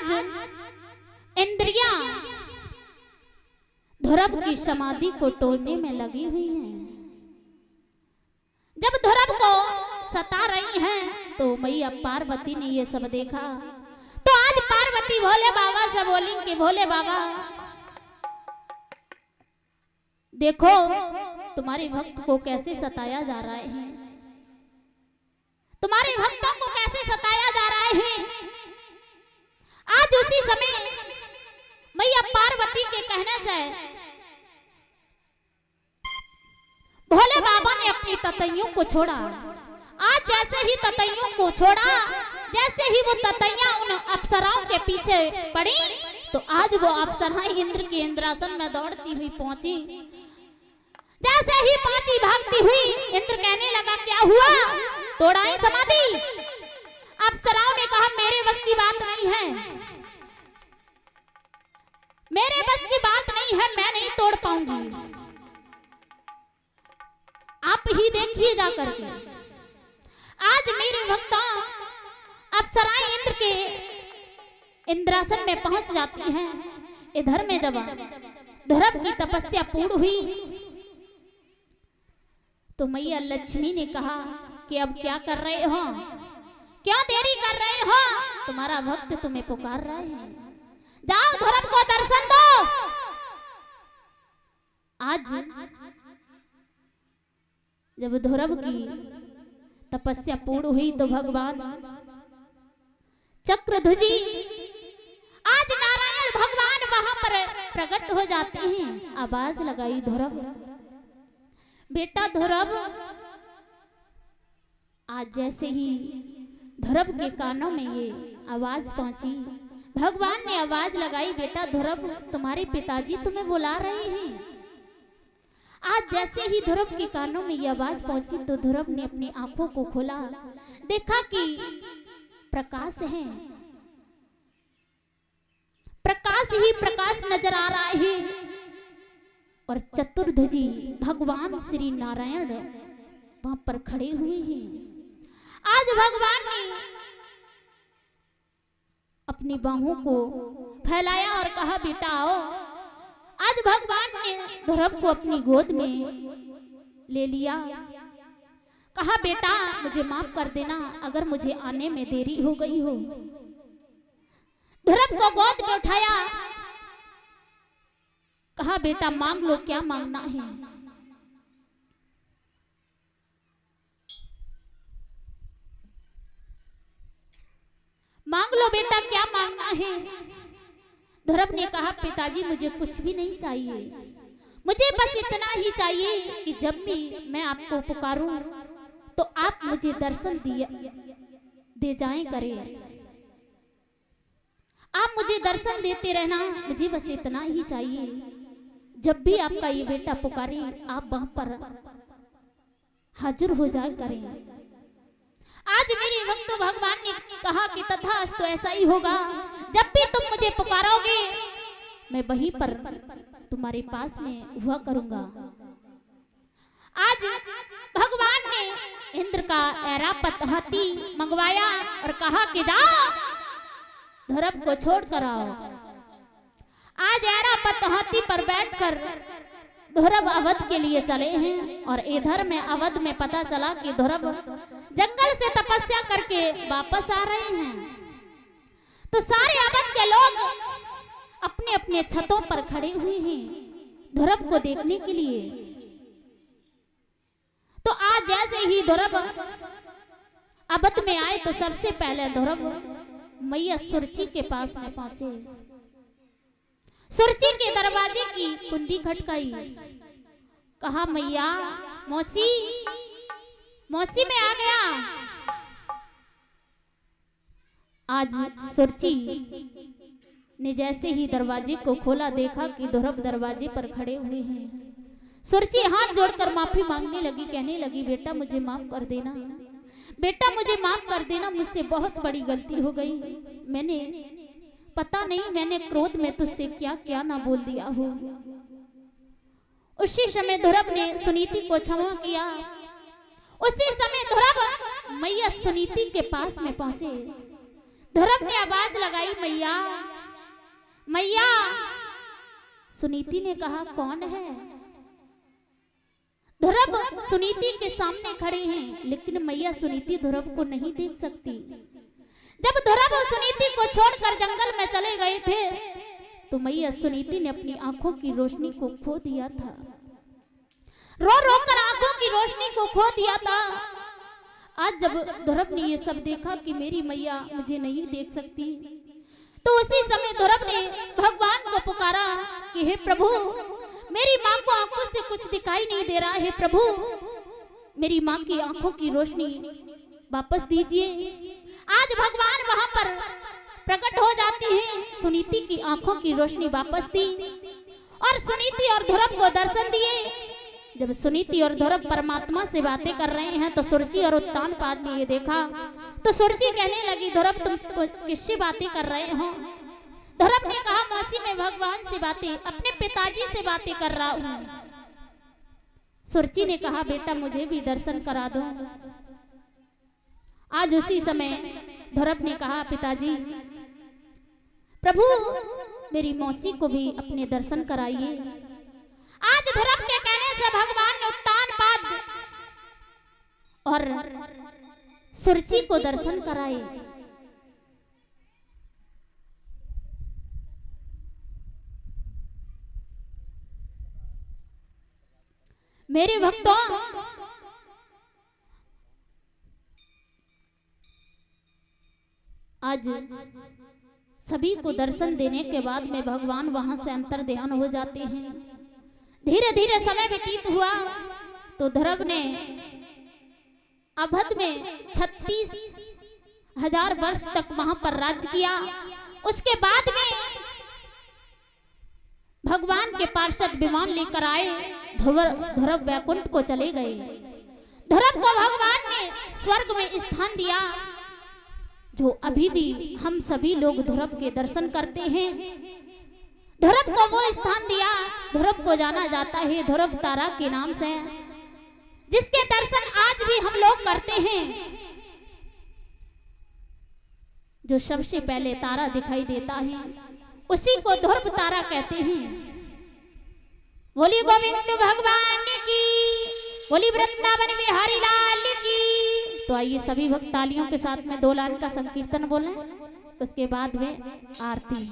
आज इंद्रियां ध्रुव की समाधि को तोड़ने में लगी हुई हैं। जब ध्रुव को सता रही हैं तो मैया पार्वती ने ये सब देखा, तो आज पार्वती भोले बाबा से बोली कि भोले बाबा देखो तुम्हारे भक्त को कैसे सताया जा रहा है, तुम्हारे भक्तों को कैसे सताया जा रहा है। आज उसी समय मैया पार्वती के कहने से भोले बाबा ने अपनी ततैयों को छोड़ा। आज जैसे ही ततैयों को छोड़ा, जैसे ही वो ततैयां उन अप्सराओं के पीछे पड़ी, तो आज वो अप्सराएं इंद्र के इंद्रासन में दौड़ती हुई पहुंची। जैसे ही पहुंची भागती हुई, इंद्र कहने लगा क्या हुआ, तोड़ाई समाधि। अप्सराओं ने कहा मेरे बस की बात नहीं है, मेरे बस की बात नहीं है, मैं नहीं तोड़ पाऊंगी, आप ही देखिए जाकर के। आज मेरे भक्तों अप्सराएं इंद्र के इंद्रासन में पहुंच जाती हैं। इधर में जब ध्रुव की तपस्या पूर्ण हुई तो मैया लक्ष्मी ने कहा कि अब क्या कर रहे हो, क्या देरी कर रहे हो, तुम्हारा भक्त तुम्हें पुकार रहा है, जाओ ध्रुव को दर्शन दो। आज जब ध्रुव की तपस्या पूर्ण हुई तो भगवान चक्रध्वजी, आज नारायण भगवान वहां पर प्रकट हो जाते हैं। आवाज लगाई ध्रुव, बेटा ध्रुव। आज जैसे ही ध्रुव के कानों में ये आवाज पहुंची, भगवान ने आवाज लगाई बेटा ध्रुव तुम्हारे पिताजी तुम्हें बुला रहे हैं। आज जैसे ही ध्रुव के कानों में ये आवाज पहुंची तो ध्रुव ने अपनी आंखों को खोला, देखा कि प्रकाश है, प्रकाश ही प्रकाश नजर आ रहा है और चतुर्ध्वजी भगवान श्री नारायण वहां पर खड़े हुए हैं। आज भगवान ने अपनी बाहों को फैलाया और कहा बेटा आओ। आज भगवान ने ध्रुव को अपनी गोद में ले लिया, कहा बेटा मुझे माफ कर देना अगर मुझे आने में देरी हो गई हो। ध्रुव को गोद में उठाया, कहा बेटा मांग लो क्या मांगना है। मांग लो बेटा क्या मांगना है। ध्रुव ने कहा पिताजी मुझे कुछ भी नहीं चाहिए, मुझे बस इतना ही चाहिए कि जब भी मैं आपको पुकारूं तो आप मुझे दर्शन दे जाएं करें, आप मुझे दर्शन देते रहना, मुझे बस इतना ही चाहिए। जब भी आपका ये बेटा पुकारे आप वहां पर हाजिर हो जाए करें। आज मेरे भक्त भगवान ने कहा कि तथास्तु ऐसा ही होगा, जब भी तुम मुझे पुकारोगे मैं वहीं पर तुम्हारे पास में हुआ करूंगा। आज भगवान ने इंद्र का ऐरावत हाथी मंगवाया और कहा कि जाओ ध्रुव को छोड़ कर आओ। आज ऐरावत हाथी पर बैठकर ध्रुव अवध के लिए चले हैं और इधर में अवध में पता चला कि ध्रुव जंगल से तपस्या करके वापस आ रहे हैं। तो सारे अवध के लोग अपने अपने छतों पर खड़े हुए हैं ध्रुव को देखने के लिए। तो आज जैसे ही ध्रुव अवध में आए तो सबसे पहले ध्रुव मैया सुरची के पास में पहुंचे। सुरची के दरवाजे की कुंडी खटकाई, कहा मैया मौसी, मौसी में आ गया। आज सुरची ने जैसे ही दरवाजे को खोला देखा कि ध्रुव दरवाजे पर खड़े हुए हैं। सुरची हाथ जोड़कर माफी मांगने लगी, कहने लगी बेटा मुझे माफ कर देना, बेटा मुझे माफ कर देना, मुझसे बहुत बड़ी गलती हो गई। मैंने पता नहीं मैंने क्रोध में तुझसे क्या क्या ना बोल दिया हो। उसी समय ध्रुव ने सुनीति को क्षमा किया। उसी समय ध्रुव मैया सुनीति के पास में पहुंचे। ध्रुव ने आवाज लगाई मैया मैया। सुनीति ने कहा कौन है? ध्रुव सुनीति के सामने खड़े हैं, लेकिन मैया सुनीति ध्रुव को नहीं देख सकती। जब ध्रुव सुनीति को छोड़कर जंगल में चले गए थे तो मैया सुनीति ने अपनी आंखों की रोशनी को खो दिया था। रो रो कर आंखों की रोशनी को खो दिया था। आज जब ध्रुव ने ये सब देखा कि मेरी मैया मुझे नहीं देख सकती, तो उसी समय ध्रुव ने भगवान को पुकारा कि हे प्रभु, मेरी माँ को आंखों से कुछ दिखाई नहीं दे रहा है। प्रभु, मेरी माँ की आंखों की रोशनी वापस दीजिए। आज भगवान वहां पर प्रकट हो जाती हैं, सुनीति की आंखों की रोशनी वापस दी और सुनीति और ध्रुव को दर्शन दिए। जब सुनीति और ध्रुव परमात्मा से बातें कर रहे हैं तो सुरुचि और उत्तानपाद ने ये देखा तो सुरुचि कहने लगी, ध्रुव तुम किससे बातें कर रहे हो? ध्रुव ने कहा, मौसी मैं भगवान से बातें, अपने पिताजी से बातें कर रहा हूँ। सुरुचि ने कहा, बेटा मुझे भी दर्शन करा दो। आज उसी समय ध्रुव ने कहा, पिताजी, प्रभु मेरी मौसी को भी अपने दर्शन कराइए। आज ध्रुव के कहने से भगवान ने उत्तानपाद और सुरुचि को दर्शन कराए। मेरे भक्तों, आज सभी को दर्शन देने के बाद में भगवान वहां से अंतर ध्यान हो जाते हैं। धीरे धीरे समय व्यतीत हुआ तो ध्रुव ने अवध में 36,000 वर्ष तक वहां पर राज्य किया। उसके बाद में भगवान के पार्षद विमान लेकर आए, ध्रुव वैकुंठ को चले गए। ध्रुव को भगवान ने स्वर्ग में स्थान दिया, जो अभी भी हम सभी लोग ध्रुव के दर्शन करते हैं। ध्रुव को वो स्थान दिया, ध्रुव को जाना जाता है ध्रुव तारा के नाम से, जिसके दर्शन आज भी हम लोग करते हैं। जो सबसे पहले तारा दिखाई देता है उसी को ध्रुव तारा कहते हैं। बोली गोविंद भगवान की, बोली वृंदावन बिहारी लाल की। तो आइए सभी भक्त तालियों के साथ में 2 लाइन का संकीर्तन बोलें, उसके बाद में आरती।